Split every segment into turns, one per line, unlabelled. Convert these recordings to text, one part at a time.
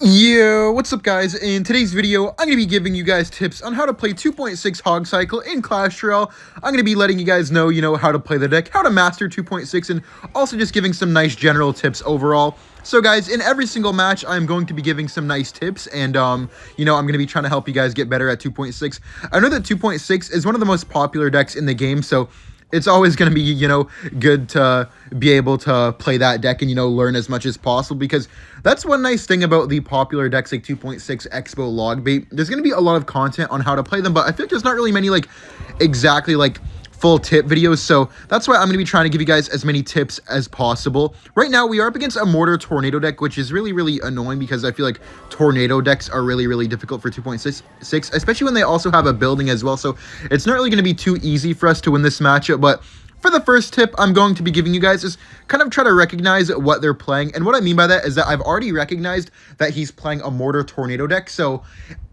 Yo, what's up guys? In today's video, I'm going to be giving you guys tips on how to play 2.6 Hog Cycle in Clash Royale. I'm going to be letting you guys know, how to play the deck, how to master 2.6, and also just giving some nice general tips overall. So guys, in every single match, I'm going to be giving some nice tips, and, I'm going to be trying to help you guys get better at 2.6. I know that 2.6 is one of the most popular decks in the game, so it's always going to be, good to be able to play that deck and, learn as much as possible, because that's one nice thing about the popular decks like 2.6 Expo Logbait. There's going to be a lot of content on how to play them, but I feel like there's not really many, exactly, full tip videos, so that's why I'm going to be trying to give you guys as many tips as possible. Right now, we are up against a Mortar Tornado deck, which is really, really annoying because I feel like Tornado decks are really, really difficult for 2.6, especially when they also have a building as well, so it's not really going to be too easy for us to win this matchup. But for the first tip I'm going to be giving you guys is kind of try to recognize what they're playing. And what I mean by that is that I've already recognized that he's playing a Mortar Tornado deck. So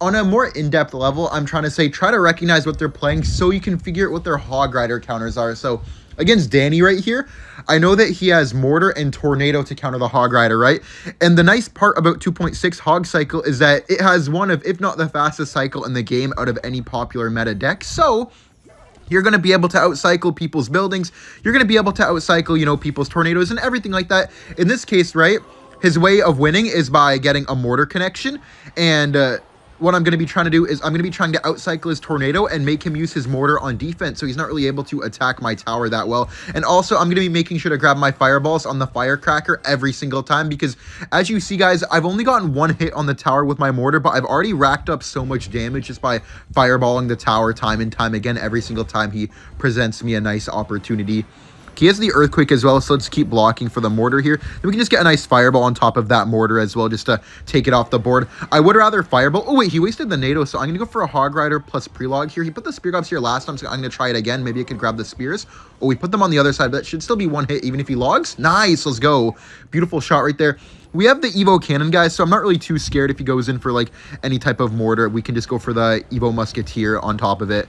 on a more in-depth level, I'm trying to say try to recognize what they're playing so you can figure out what their Hog Rider counters are. So against Danny right here, I know that he has Mortar and Tornado to counter the Hog Rider, right? And the nice part about 2.6 Hog Cycle is that it has one of, if not the fastest cycle in the game out of any popular meta deck. So you're going to be able to outcycle people's buildings. You're going to be able to outcycle, people's tornadoes and everything like that. In this case, right, his way of winning is by getting a mortar connection. And what I'm going to be trying to do is I'm going to be trying to outcycle his tornado and make him use his mortar on defense, so he's not really able to attack my tower that well. And also, I'm going to be making sure to grab my fireballs on the firecracker every single time, because as you see, guys, I've only gotten one hit on the tower with my mortar, but I've already racked up so much damage just by fireballing the tower time and time again every single time he presents me a nice opportunity. He has the Earthquake as well, so let's keep blocking for the mortar here. Then we can just get a nice fireball on top of that mortar as well, just to take it off the board. I would rather fireball. Oh, wait, he wasted the NATO, so I'm going to go for a Hog Rider plus Prelog here. He put the Spear Gobs here last time, so I'm going to try it again. Maybe I could grab the Spears. Oh, we put them on the other side, but that should still be one hit, even if he logs. Nice, let's go. Beautiful shot right there. We have the Evo Cannon, guys, so I'm not really too scared if he goes in for, any type of mortar. We can just go for the Evo Musketeer on top of it,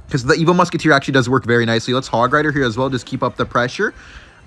because the Evo Musketeer actually does work very nicely. Let's Hog Rider here as well, just keep up the pressure.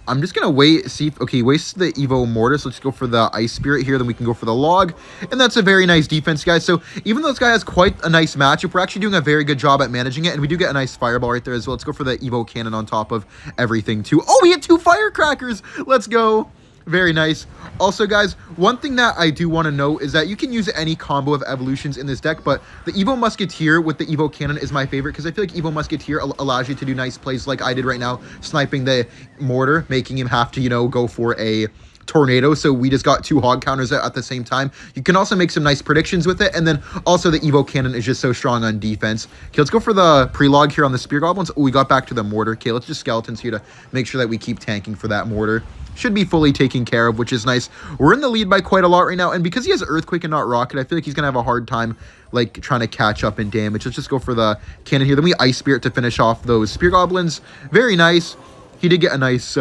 I'm just going to wait, see if, okay, waste the Evo Mortar, so let's go for the Ice Spirit here, then we can go for the Log, and that's a very nice defense, guys. So even though this guy has quite a nice matchup, we're actually doing a very good job at managing it, and we do get a nice Fireball right there as well. Let's go for the Evo Cannon on top of everything, too. Oh, we hit 2 Firecrackers! Let's go! Very nice. Also, guys, one thing that I do want to know is that you can use any combo of evolutions in this deck, but the Evo Musketeer with the Evo Cannon is my favorite, because I feel like Evo Musketeer allows you to do nice plays like I did right now, sniping the mortar, making him have to, go for a tornado. So we just got 2 hog counters at the same time. You can also make some nice predictions with it, and then also the Evo Cannon is just so strong on defense. Okay, let's go for the Prelog here on the Spear Goblins. Oh, we got back to the mortar. Okay, let's just Skeletons here to make sure that we keep tanking for that mortar. Should be fully taken care of, which is nice. We're in the lead by quite a lot right now, and because he has Earthquake and not Rocket, I feel like he's gonna have a hard time trying to catch up in damage. Let's just go for the Cannon here. Then we Ice Spirit to finish off those Spear Goblins. Very nice. He did get a nice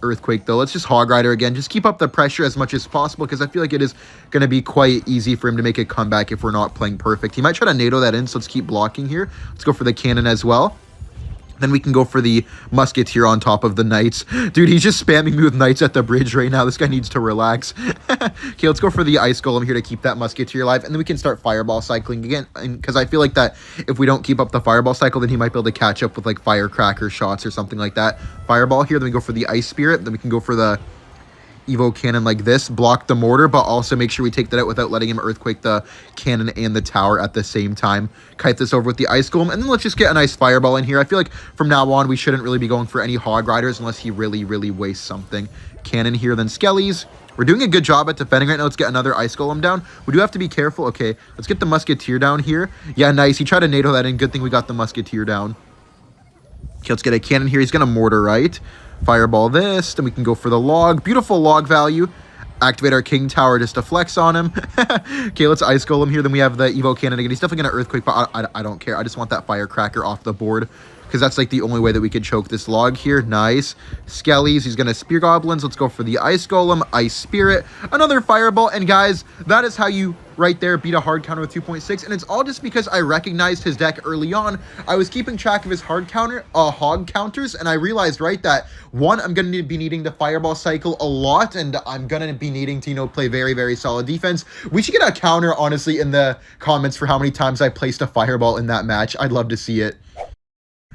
Earthquake though. Let's just Hog Rider again. Just keep up the pressure as much as possible, because I feel like it is going to be quite easy for him to make a comeback if we're not playing perfect. He might try to NATO that in, so let's keep blocking here. Let's go for the Cannon as well. Then we can go for the Musketeer on top of the Knights. Dude, he's just spamming me with Knights at the bridge right now. This guy needs to relax. Okay, let's go for the Ice Golem here to keep that Musketeer alive. And then we can start Fireball cycling again. Because I feel like that if we don't keep up the Fireball cycle, then he might be able to catch up with Firecracker shots or something like that. Fireball here, then we go for the Ice Spirit. Then we can go for the Evo Cannon like this, block the mortar, but also make sure we take that out without letting him Earthquake the cannon and the tower at the same time. Kite this over with the Ice Golem, and then let's just get a nice Fireball in here. I feel like from now on, we shouldn't really be going for any Hog Riders unless he really, really wastes something. Cannon here, then Skellies. We're doing a good job at defending right now. Let's get another Ice Golem down. We do have to be careful. Okay, let's get the Musketeer down here. Yeah, nice. He tried to NATO that in. Good thing we got the Musketeer down. Okay, let's get a Cannon here. He's going to mortar, right? Fireball this, then we can go for the Log. Beautiful Log value. Activate our King Tower just to flex on him. Okay, let's Ice Golem here. Then we have the Evo Cannon again. He's definitely going to Earthquake, but I don't care. I just want that Firecracker off the board. because that's like the only way that we could choke this log here. Nice. Skellies, he's going to spear goblins. Let's go for the ice golem, ice spirit, another fireball. And guys, that is how you right there beat a hard counter with 2.6, and it's all just because I recognized his deck early on. I was keeping track of his hog counters, and I realized right that one, I'm going to be needing the fireball cycle a lot, and I'm going to be needing to, you know, play very, very solid defense. We should get a counter, honestly, in the comments for how many times I placed a fireball in that match. I'd love to see it.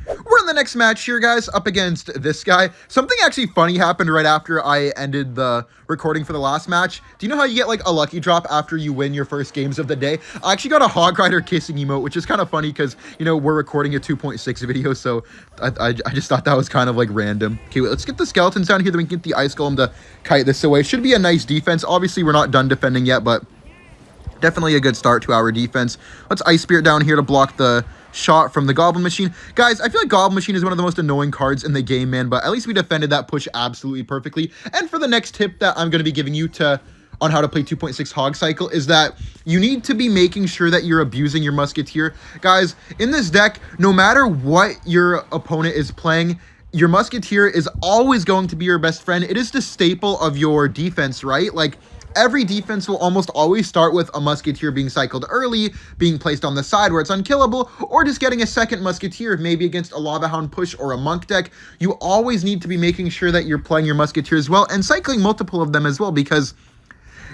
We're in the next match here, guys, up against this guy. Something actually funny happened right after I ended the recording for the last match. Do you know how you get, like, a lucky drop after you win your first games of the day? I actually got a Hog Rider kissing emote, which is kind of funny because, you know, we're recording a 2.6 video, so I just thought that was kind of, like, random. Okay, wait, let's get the skeletons down here, then we can get the ice golem to kite this away. Should be a nice defense. Obviously, we're not done defending yet, but definitely a good start to our defense. Let's Ice Spirit down here to block the shot from the Goblin Machine. Guys, I feel like Goblin Machine is one of the most annoying cards in the game, man, but at least we defended that push absolutely perfectly. And for the next tip that I'm going to be giving you on how to play 2.6 Hog Cycle is that you need to be making sure that you're abusing your Musketeer. Guys, in this deck, no matter what your opponent is playing, your Musketeer is always going to be your best friend. It is the staple of your defense, right? Like, every defense will almost always start with a Musketeer being cycled early, being placed on the side where it's unkillable, or just getting a second Musketeer, maybe against a Lava Hound push or a Monk deck. You always need to be making sure that you're playing your Musketeers well and cycling multiple of them as well, because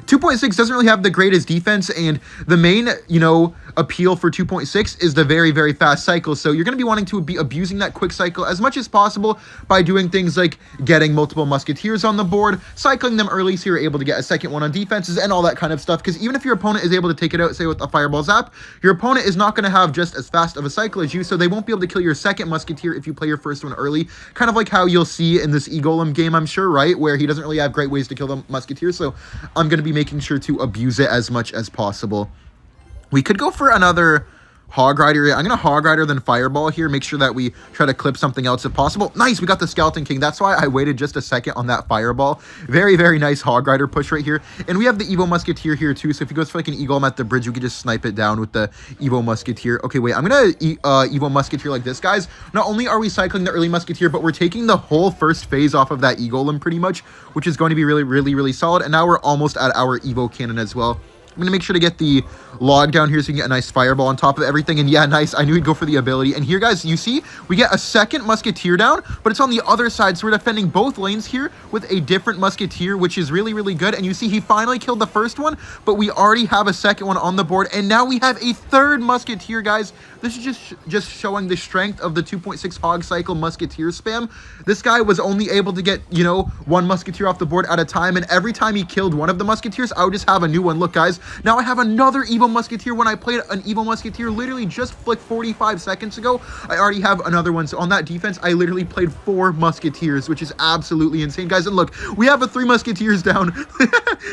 2.6 doesn't really have the greatest defense, and the main, you know, appeal for 2.6 is the very, very fast cycle. So you're going to be wanting to be abusing that quick cycle as much as possible by doing things like getting multiple Musketeers on the board, cycling them early so you're able to get a second one on defenses and all that kind of stuff. Because even if your opponent is able to take it out, say with a Fireball Zap, your opponent is not going to have just as fast of a cycle as you, so they won't be able to kill your second Musketeer if you play your first one early. Kind of like how you'll see in this E-Golem game, I'm sure, right? Where he doesn't really have great ways to kill the Musketeer, so I'm going to be making sure to abuse it as much as possible. We could go for another Hog Rider. I'm going to Hog Rider then Fireball here. Make sure that we try to clip something else if possible. Nice, we got the Skeleton King. That's why I waited just a second on that Fireball. Very, very nice Hog Rider push right here. And we have the Evo Musketeer here too, so if he goes for like an Eagle at the bridge, we could just snipe it down with the Evo Musketeer. Okay, wait, I'm going to Evo Musketeer like this, guys. Not only are we cycling the early Musketeer, but we're taking the whole first phase off of that Eagolem pretty much, which is going to be really, really, really solid. And now we're almost at our Evo Cannon as well. I'm going to make sure to get the log down here so you can get a nice fireball on top of everything. And yeah, nice. I knew he'd go for the ability. And here, guys, you see, we get a second Musketeer down, but it's on the other side. So we're defending both lanes here with a different Musketeer, which is really, really good. And you see, he finally killed the first one, but we already have a second one on the board. And now we have a third Musketeer, guys. This is just showing the strength of the 2.6 Hog Cycle Musketeer spam. This guy was only able to get, you know, one Musketeer off the board at a time. And every time he killed one of the Musketeers, I would just have a new one. Look, guys, now I have another Evo Musketeer. When I played an Evo Musketeer literally just flicked 45 seconds ago, I already have another one. So on that defense, I literally played 4 Musketeers, which is absolutely insane, guys. And look, we have a 3 Musketeers down.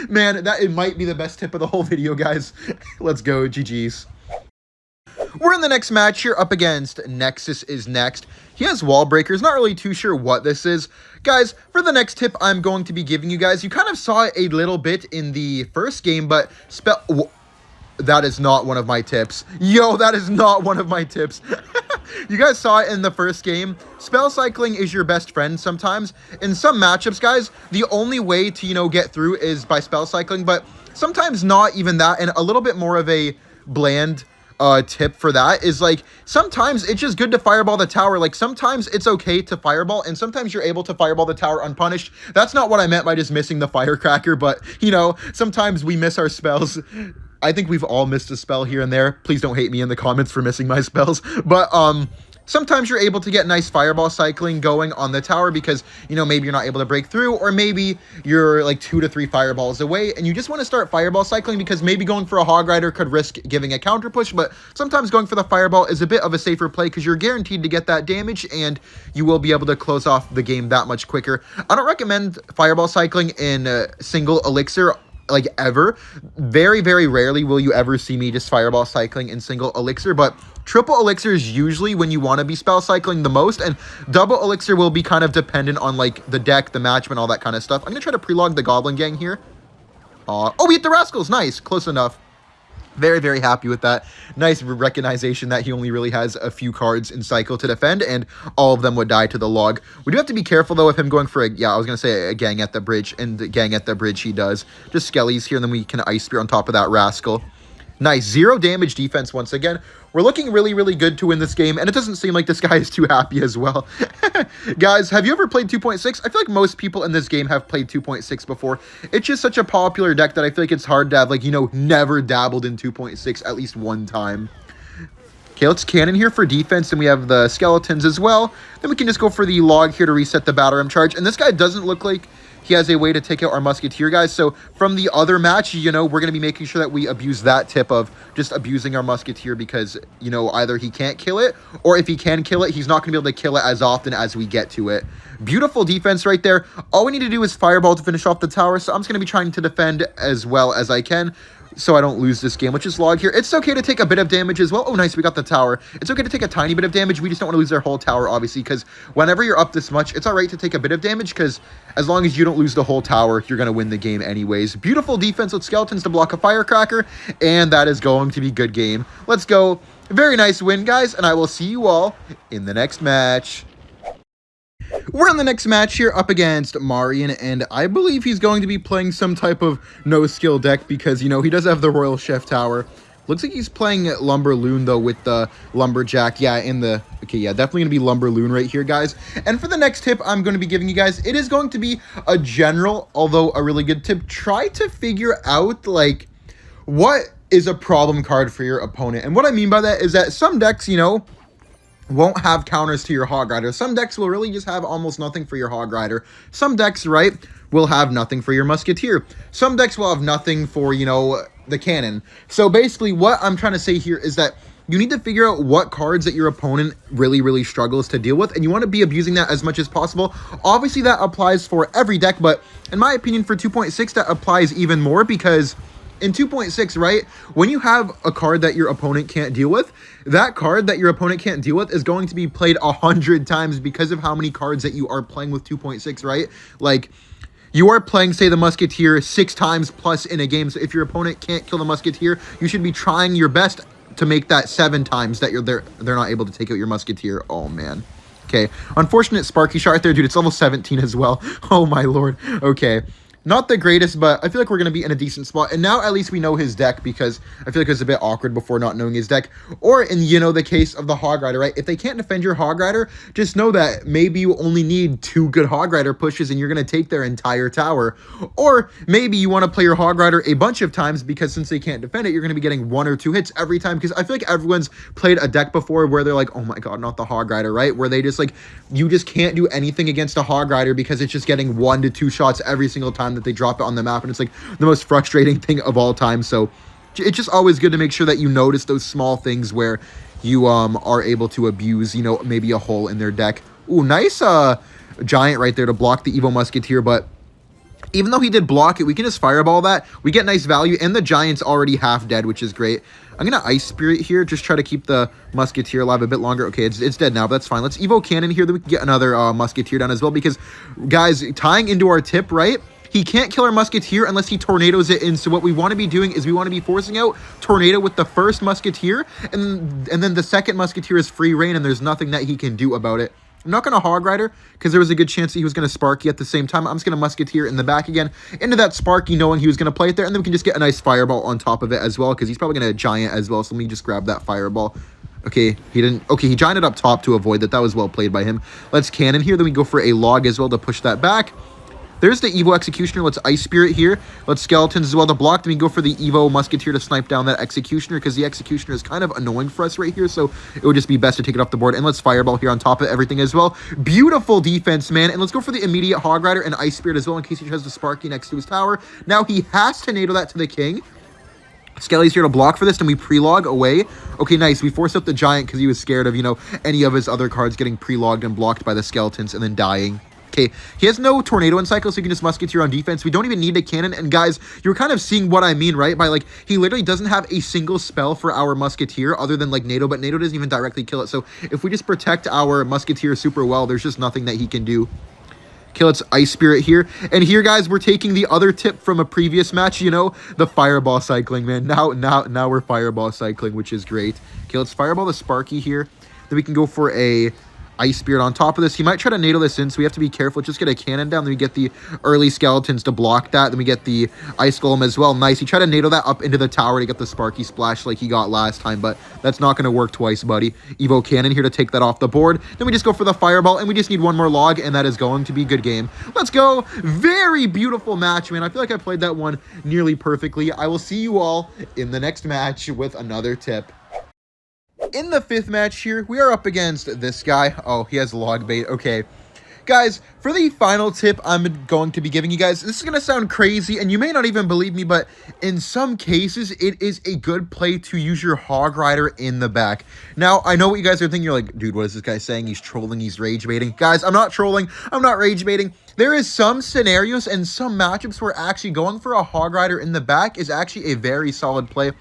Man, it might be the best tip of the whole video, guys. Let's go, GG's. We're in the next match here up against Nexus is next. He has Wall Breakers. Not really too sure what this is. Guys, for the next tip I'm going to be giving you guys, you kind of saw it a little bit in the first game, but that is not one of my tips. Yo, that is not one of my tips. You guys saw it in the first game. Spell cycling is your best friend sometimes. In some matchups, guys, the only way to, you know, get through is by spell cycling, but sometimes not even that, and a little bit more of a bland tip for that is, like, sometimes it's just good to fireball the tower. Like, sometimes it's okay to fireball, and sometimes you're able to fireball the tower unpunished. That's not what I meant by just missing the firecracker, but, you know, sometimes we miss our spells. I think we've all missed a spell here and there. Please don't hate me in the comments for missing my spells, but sometimes you're able to get nice fireball cycling going on the tower because, you know, maybe you're not able to break through, or maybe you're like 2 to 3 fireballs away and you just want to start fireball cycling because maybe going for a Hog Rider could risk giving a counter push, but sometimes going for the fireball is a bit of a safer play because you're guaranteed to get that damage and you will be able to close off the game that much quicker. I don't recommend fireball cycling in single elixir, like, ever. Very, very rarely will you ever see me just fireball cycling in single elixir, but triple elixir is usually when you want to be spell cycling the most, and double elixir will be kind of dependent on, like, the deck, the matchman, all that kind of stuff. I'm going to try to pre-log the Goblin Gang here. Oh, we hit the Rascals. Nice. Close enough. Very, very happy with that. Nice recognition that he only really has a few cards in cycle to defend, and all of them would die to the log. We do have to be careful, though, of him going for yeah, I was going to say a gang at the bridge, and the gang at the bridge he does. Just skellies here, and then we can Ice Spear on top of that Rascal. Nice. 0 damage defense once again. We're looking really, really good to win this game, and it doesn't seem like this guy is too happy as well. Guys, have you ever played 2.6? I feel like most people in this game have played 2.6 before. It's just such a popular deck that I feel like it's hard to have, like, you know, never dabbled in 2.6 at least one time. Okay, let's cannon here for defense, and we have the skeletons as well. Then we can just go for the log here to reset the battle ram charge, and this guy doesn't look like he has a way to take out our musketeer, guys. So from the other match, you know, we're going to be making sure that we abuse that tip of just abusing our musketeer because, you know, either he can't kill it, or if he can kill it, he's not going to be able to kill it as often as we get to it. Beautiful defense right there. All we need to do is fireball to finish off the tower, so I'm just going to be trying to defend as well as I can, so I don't lose this game, which is log here. It's okay to take a bit of damage as well. Oh, nice, we got the tower. It's okay to take a tiny bit of damage. We just don't want to lose our whole tower, obviously, because whenever you're up this much, it's all right to take a bit of damage, because as long as you don't lose the whole tower, you're going to win the game anyways. Beautiful defense with skeletons to block a firecracker, and that is going to be good game. Let's go. Very nice win, guys, and I will see you all in the next match. We're in the next match here up against Marion, and I believe he's going to be playing some type of no-skill deck because, you know, he does have the Royal Chef Tower. Looks like he's playing Lumberloon, though, with the Lumberjack. Yeah, okay, yeah, definitely going to be Lumberloon right here, guys. And for the next tip I'm going to be giving you guys, it is going to be a general, although a really good tip. Try to figure out, like, what is a problem card for your opponent. And what I mean by that is that some decks, you know, won't have counters to your Hog Rider. Some decks will really just have almost nothing for your Hog Rider. Some decks, right, will have nothing for your Musketeer. Some decks will have nothing for, you know, the cannon. So basically what I'm trying to say here is that you need to figure out what cards that your opponent really, really struggles to deal with, and you want to be abusing that as much as possible. Obviously, that applies for every deck, but in my opinion, for 2.6, that applies even more because in 2.6, right, when you have a card that your opponent can't deal with, that card that your opponent can't deal with is going to be played 100 times because of how many cards that you are playing with 2.6, right? Like, you are playing, say, the Musketeer 6 times plus in a game, so if your opponent can't kill the Musketeer, you should be trying your best to make that 7 times that they're not able to take out your Musketeer. Oh, man. Okay, unfortunate Sparky shot right there, dude. It's level 17 as well. Oh, my lord. Okay. Not the greatest, but I feel like we're going to be in a decent spot. And now at least we know his deck because I feel like it was a bit awkward before not knowing his deck. Or in, you know, the case of the Hog Rider, right? If they can't defend your Hog Rider, just know that maybe you only need 2 good Hog Rider pushes and you're going to take their entire tower. Or maybe you want to play your Hog Rider a bunch of times because since they can't defend it, you're going to be getting 1 or 2 hits every time. Because I feel like everyone's played a deck before where they're like, oh my god, not the Hog Rider, right? Where they just like, you just can't do anything against a Hog Rider because it's just getting 1 to 2 shots every single time that they drop it on the map. And it's like the most frustrating thing of all time. So it's just always good to make sure that you notice those small things where you are able to abuse, you know, maybe a hole in their deck. Ooh, nice giant right there to block the Evo Musketeer, but even though he did block it, we can just fireball that. We get nice value, and the giant's already half dead, which is great. I'm going to Ice Spirit here, just try to keep the Musketeer alive a bit longer. Okay, it's dead now, but that's fine. Let's Evo Cannon here, then we can get another Musketeer down as well, because, guys, tying into our tip, right? He can't kill our Musketeer unless he tornadoes it in. So what we want to be doing is we want to be forcing out Tornado with the first Musketeer, and then the second Musketeer is free reign, and there's nothing that he can do about it. I'm not going to Hog Rider because there was a good chance that he was going to Sparky at the same time. I'm just going to Musketeer in the back again into that Sparky, knowing he was going to play it there, and then we can just get a nice Fireball on top of it as well because he's probably going to Giant as well. So let me just grab that Fireball. Okay, he didn't. Okay, he Gianted up top to avoid that. That was well played by him. Let's Cannon here. Then we go for a Log as well to push that back. There's the Evo Executioner. Let's Ice Spirit here. Let's Skeletons as well to block. Then we go for the Evo Musketeer to snipe down that Executioner because the Executioner is kind of annoying for us right here. So it would just be best to take it off the board. And let's Fireball here on top of everything as well. Beautiful defense, man. And let's go for the immediate Hog Rider and Ice Spirit as well in case he tries to Sparky next to his tower. Now he has to NATO that to the King. Skelly's here to block for this, and we pre-log away. Okay, nice. We forced up the Giant because he was scared of, you know, any of his other cards getting pre-logged and blocked by the Skeletons and then dying. Okay, he has no Tornado in cycle, so you can just Musketeer on defense. We don't even need a Cannon, and guys, you're kind of seeing what I mean, right? By, like, he literally doesn't have a single spell for our Musketeer other than, like, NATO, but NATO doesn't even directly kill it. So if we just protect our Musketeer super well, there's just nothing that he can do. Okay, let's Ice Spirit here. And here, guys, we're taking the other tip from a previous match, you know, the Fireball cycling, man. Now we're Fireball cycling, which is great. Okay, let's Fireball the Sparky here. Then we can go for a Ice Spirit on top of this. He might try to NATO this in, so we have to be careful. Just get a cannon down. Then we get the early skeletons to block that. Then we get the Ice Golem as well. Nice. He tried to NATO that up into the tower to get the Sparky Splash like he got last time, but that's not going to work twice, buddy. Evo Cannon here to take that off the board. Then we just go for the Fireball, and we just need one more log, and that is going to be good game. Let's go. Very beautiful match, man. I feel like I played that one nearly perfectly. I will see you all in the next match with another tip. In the 5th match here, we are up against this guy. Oh, he has Logbait. Okay. Guys, for the final tip I'm going to be giving you guys, this is going to sound crazy, and you may not even believe me, but in some cases, it is a good play to use your Hog Rider in the back. Now, I know what you guys are thinking. You're like, dude, what is this guy saying? He's trolling, he's rage baiting. Guys, I'm not trolling. I'm not rage baiting. There is some scenarios and some matchups where actually going for a Hog Rider in the back is actually a very solid play.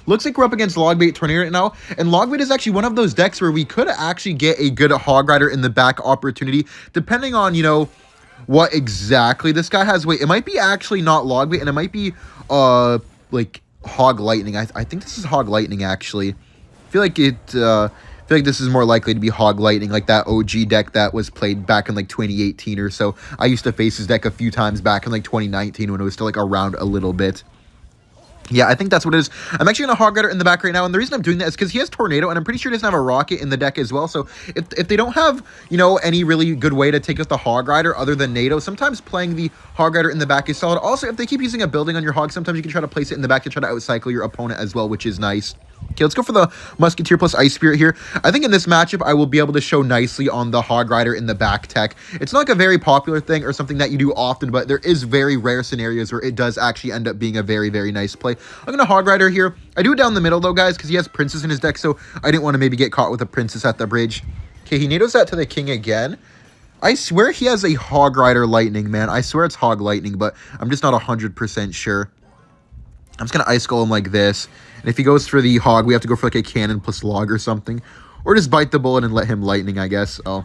Looks like we're up against Logbait Tornado right now, and Logbait is actually one of those decks where we could actually get a good Hog Rider in the back opportunity, depending on, you know, what exactly this guy has. Wait, it might be actually not Logbait, and it might be, like, Hog Lightning. I think this is Hog Lightning, actually. I feel like this is more likely to be Hog Lightning, like that OG deck that was played back in, like, 2018 or so. I used to face his deck a few times back in, like, 2019 when it was still, like, around a little bit. Yeah, I think that's what it is. I'm actually going to Hog Rider in the back right now, and the reason I'm doing that is because he has Tornado, and I'm pretty sure he doesn't have a Rocket in the deck as well, so if they don't have, you know, any really good way to take out the Hog Rider other than NATO, sometimes playing the Hog Rider in the back is solid. Also, if they keep using a building on your Hog, sometimes you can try to place it in the back to try to outcycle your opponent as well, which is nice. Okay, let's go for the Musketeer plus Ice Spirit here. I think in this matchup, I will be able to show nicely on the Hog Rider in the back tech. It's not like a very popular thing or something that you do often, but there is very rare scenarios where it does actually end up being a very, very nice play. I'm going to Hog Rider here. I do it down the middle, though, guys, because he has Princess in his deck, so I didn't want to maybe get caught with a Princess at the bridge. Okay, he NATOs that to the King again. I swear he has a Hog Rider Lightning, man. I swear it's Hog Lightning, but I'm just not 100% sure. I'm just going to Ice Golem like this. And if he goes for the Hog, we have to go for like a Cannon plus Log or something. Or just bite the bullet and let him Lightning, I guess. Oh.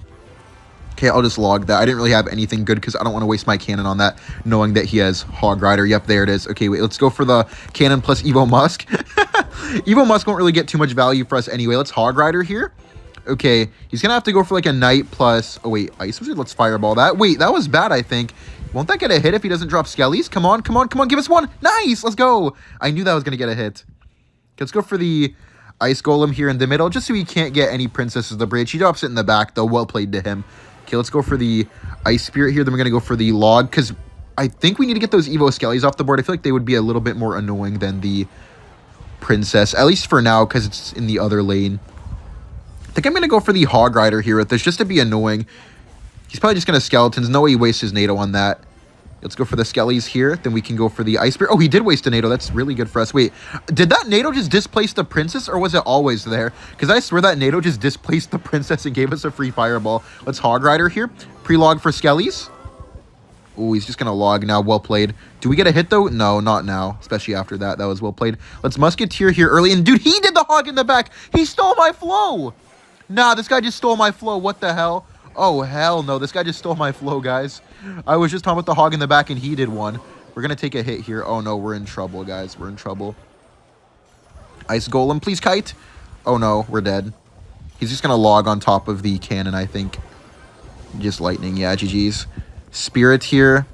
Okay, I'll just log that. I didn't really have anything good because I don't want to waste my Cannon on that, knowing that he has Hog Rider. Yep, there it is. Okay, wait, let's go for the Cannon plus Evo Musk. Evo Musk won't really get too much value for us anyway. Let's Hog Rider here. Okay, he's going to have to go for like a Knight plus... Oh, wait, Ice Wizard? Let's Fireball that. Wait, that was bad, I think. Won't that get a hit if he doesn't drop Skellies? Come on, come on, come on, give us one. Nice, let's go. I knew that was going to get a hit. Let's go for the Ice Golem here in the middle, just so he can't get any Princesses of the Bridge. He drops it in the back, though. Well played to him. Okay, let's go for the Ice Spirit here. Then we're going to go for the Log, because I think we need to get those Evo Skellies off the board. I feel like they would be a little bit more annoying than the Princess, at least for now, because it's in the other lane. I think I'm going to go for the Hog Rider here with this, just to be annoying. He's probably just going to Skeletons. No way he wastes his NATO on that. Let's go for the Skellies here. Then we can go for the Ice Spirit. Oh, he did waste a NATO. That's really good for us. Wait, did that NATO just displace the Princess, or was it always there? Because I swear that NATO just displaced the Princess and gave us a free Fireball. Let's Hog Rider here. Pre-log for Skellies. Oh, he's just going to log now. Well played. Do we get a hit, though? No, not now. Especially after that. That was well played. Let's Musketeer here early. And, dude, he did the Hog in the back. He stole my flow. Nah, this guy just stole my flow. What the hell? Oh, hell no. This guy just stole my flow, guys. I was just talking about the Hog in the back, and he did one. We're going to take a hit here. Oh, no. We're in trouble, guys. We're in trouble. Ice Golem, please, Kite. Oh, no. We're dead. He's just going to log on top of the cannon, I think. Just Lightning. Yeah, GG's. Spirit here.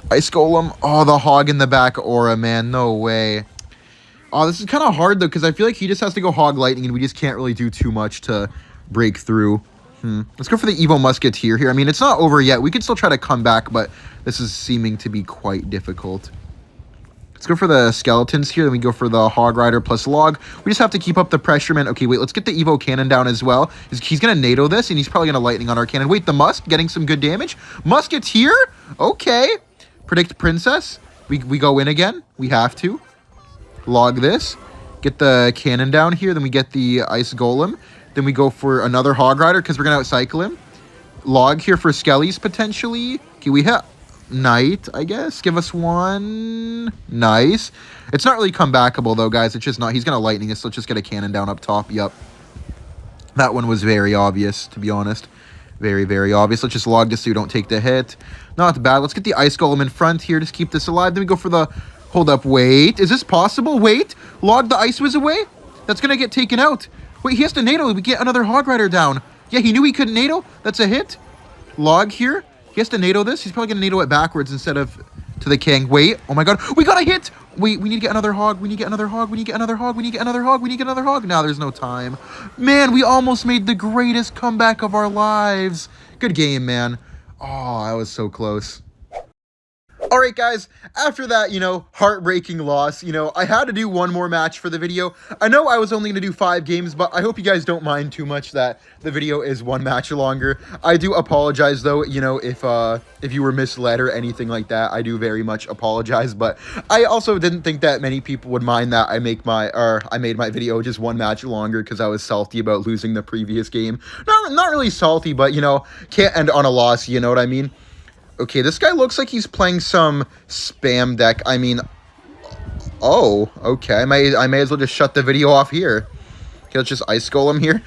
Ice Golem. Oh, the Hog in the back aura, man. No way. Oh, this is kind of hard, though, because I feel like he just has to go Hog Lightning, and we just can't really do too much to break through. Let's go for the Evo Musketeer here. I mean, it's not over yet. We could still try to come back, but this is seeming to be quite difficult. Let's go for the Skeletons here. Then we go for the Hog Rider plus Log. We just have to keep up the pressure, man. Okay, wait. Let's get the Evo Cannon down as well. He's going to NATO this, and he's probably going to Lightning on our cannon. Wait, the Musk getting some good damage. Musketeer? Okay. Predict Princess. We go in again. We have to. Log this. Get the cannon down here. Then we get the Ice Golem. Then we go for another Hog Rider because we're going to outcycle him. Log here for Skellies, potentially. Okay, we hit Knight, I guess. Give us one. Nice. It's not really comebackable, though, guys. It's just not. He's going to Lightning us. So let's just get a cannon down up top. Yep. That one was very obvious, to be honest. Very, very obvious. Let's just log this so you don't take the hit. Not bad. Let's get the Ice Golem in front here. Just keep this alive. Then we go for the... Hold up. Wait. Is this possible? Wait. Log the Ice Whiz away? That's going to get taken out. Wait, he has to NATO. We get another Hog Rider down. Yeah, he knew he couldn't NATO. That's a hit. Log here. He has to NATO this. He's probably going to NATO it backwards instead of to the king. Wait. Oh my god. We got a hit. Wait, we need to get another hog. We need to get another hog. We need to get another hog. We need to get another hog. We need to get another hog. Now there's no time. Man, we almost made the greatest comeback of our lives. Good game, man. Oh, I was so close. All right, guys, after that, heartbreaking loss, I had to do one more match for the video. I know I was only going to do 5 games, but I hope you guys don't mind too much that the video is 1 match longer. I do apologize, though, if you were misled or anything like that. I do very much apologize, but I also didn't think that many people would mind that I made my video just 1 match longer because I was salty about losing the previous game. Not really salty, but, can't end on a loss, you know what I mean? Okay, this guy looks like he's playing some spam deck. I mean, oh, okay. I may as well just shut the video off here. Okay, let's just Ice Golem here.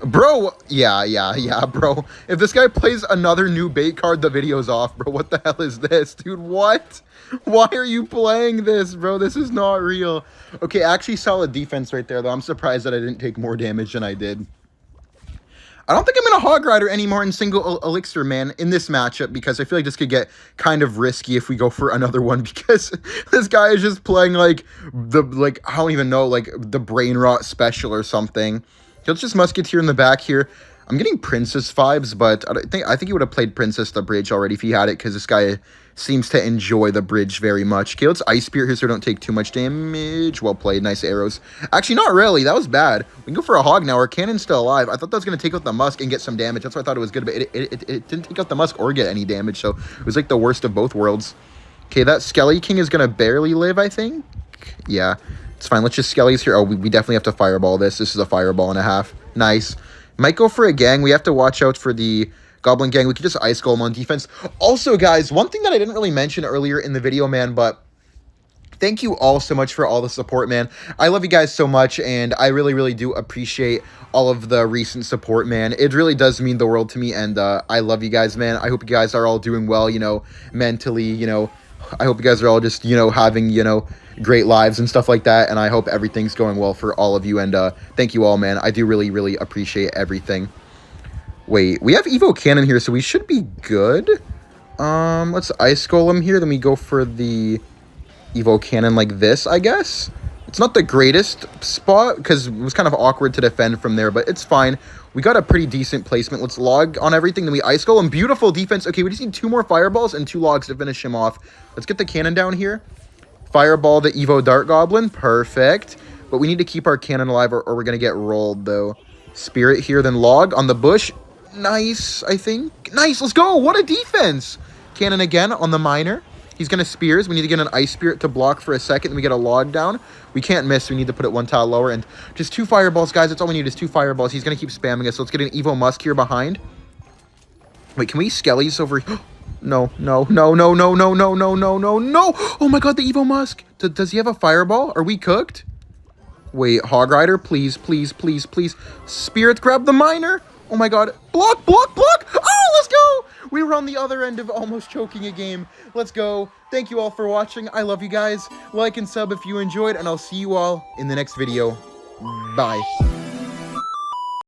Bro, yeah, bro. If this guy plays another new bait card, the video's off, bro. What the hell is this, dude? What? Why are you playing this, bro? This is not real. Okay, actually solid defense right there, though. I'm surprised that I didn't take more damage than I did. I don't think I'm going to Hog Rider anymore in single Elixir, man, in this matchup, because I feel like this could get kind of risky if we go for another one, because this guy is just playing, I don't even know, the Brain Rot special or something. Let's just Musketeer in the back here. I'm getting Princess vibes, but I think he would have played Princess the Bridge already if he had it, because this guy seems to enjoy the bridge very much. Okay, let's Ice Spirit here so we don't take too much damage. Well played. Nice arrows. Actually, not really. That was bad. We can go for a hog now. Our cannon's still alive. I thought that was going to take out the Musk and get some damage. That's why I thought it was good, but it didn't take out the Musk or get any damage, so it was like the worst of both worlds. Okay, that Skelly King is going to barely live, I think. Yeah, it's fine. Let's just Skellies here. Oh, we definitely have to Fireball this. This is a Fireball and a half. Nice. Might go for a gang. We have to watch out for the Goblin Gang. We could just Ice Golem on defense. Also, guys, one thing that I didn't really mention earlier in the video, man, but thank you all so much for all the support, man. I love you guys so much, and I really, really do appreciate all of the recent support, man. It really does mean the world to me, and I love you guys, man. I hope you guys are all doing well, mentally, I hope you guys are all just, having, great lives and stuff like that, and I hope everything's going well for all of you, and thank you all, man. I do really, really appreciate everything. Wait, we have Evo Cannon here, so we should be good. Let's Ice Golem here, then we go for the Evo Cannon like this, I guess. It's not the greatest spot, because it was kind of awkward to defend from there, but it's fine. We got a pretty decent placement. Let's log on everything, then we Ice Golem. Beautiful defense. Okay, we just need 2 more Fireballs and 2 logs to finish him off. Let's get the cannon down here. Fireball the Evo Dart Goblin. Perfect. But we need to keep our cannon alive, or we're going to get rolled, though. Spirit here, then log on the bush. Nice, I think. Nice, let's go. What a defense. Cannon again on the miner. He's going to Spears. We need to get an Ice Spirit to block for a second. Then we get a log down. We can't miss. We need to put it 1 tile lower. And just 2 Fireballs, guys. That's all we need is 2 Fireballs. He's going to keep spamming us. So let's get an Evo Musk here behind. Wait, can we Skellies over... No. Oh my god, the Evo Musk. Does he have a Fireball? Are we cooked? Wait, Hog Rider, please. Spirit, grab the miner. Oh my god. Block. Oh, let's go. We were on the other end of almost choking a game. Let's go. Thank you all for watching. I love you guys. Like and sub if you enjoyed, and I'll see you all in the next video. Bye.